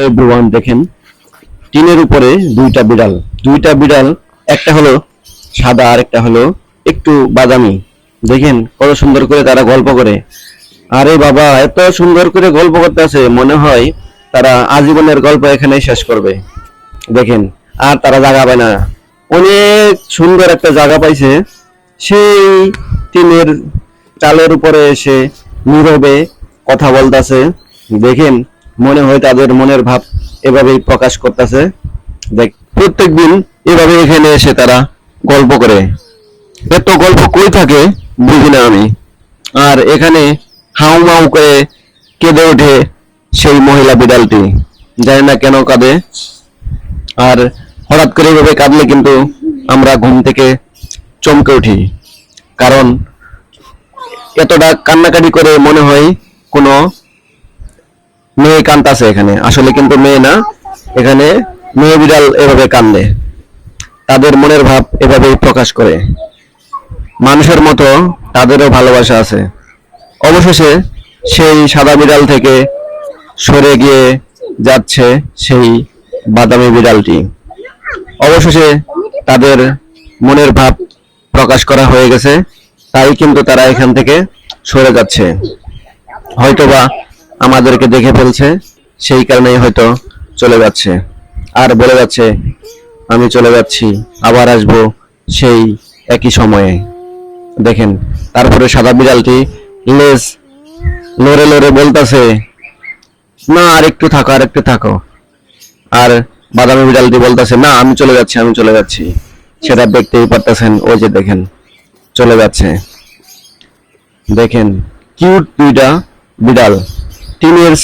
Everyone, দেখেন টিনের উপরে দুইটা বিড়াল, একটা হলো সাদা আর একটা হলো একটু বাদামি। দেখেন কত সুন্দর করে তারা গল্প করে। আরে বাবা, এত সুন্দর করে গল্প করতেছে, মনে হয় তারা আজীবনের গল্প এখানেই শেষ করবে। দেখেন, আর তারা জায়গা পায় না, অনেক সুন্দর একটা জায়গা পাইছে, সেই টিনের চালের উপরে এসে নীরবে কথা বলতেছে। দেখেন, মনে হয় তাদের মনের ভাব এভাবেই প্রকাশ করতেছে। দেখ, প্রত্যেকদিন এভাবে এখানে এসে তারা গল্প করে। এত গল্প কই থাকে বুঝি না আমি। আর এখানে হাউ মাউ করে কেঁদে ওঠে সেই মহিলা বিড়ালটি, জানি না কেন কাঁদে। আর হঠাৎ করে এভাবে কাঁদলে কিন্তু আমরা ঘুম থেকে চমকে উঠি, কারণ এতটা কান্নাকাটি করে মনে হয় কোনো মেয়ে কান্দাছে। এখানে আসলে কিন্তু মেয়ে না, এখানে মেয়ে বিড়াল এভাবে কান্দে, তাদের মনের ভাব এভাবেই প্রকাশ করে। মানুষের মতো তাদেরও ভালোবাসা আছে। অবশেষে সেই সাদা বিড়াল থেকে সরে গিয়ে যাচ্ছে সেই বাদামি বিড়ালটি। অবশেষে তাদের মনের ভাব প্রকাশ করা হয়ে গেছে, তাই কিন্তু তারা এখান থেকে সরে যাচ্ছে। হয়তোবা আমাদেরকে দেখে ফেলছে, সেই কারণেই হয়তো চলে যাচ্ছে। আর বলে যাচ্ছে, আমি চলে যাচ্ছি, আবার আসবো সেই একই সময়ে। দেখেন, তারপরে সাদা বিড়ালটি লেজ লড়ে লড়ে বলতেছে, না আর একটু থাকো, আর একটু থাকো। আর বাদামি বিড়ালটি বলতেছে, না আমি চলে যাচ্ছি, আমি চলে যাচ্ছি। সেটা দেখতেই পারতেছেন, ওই যে দেখেন চলে যাচ্ছে। দেখেন, কিউট দুইটা বিড়াল, টিনের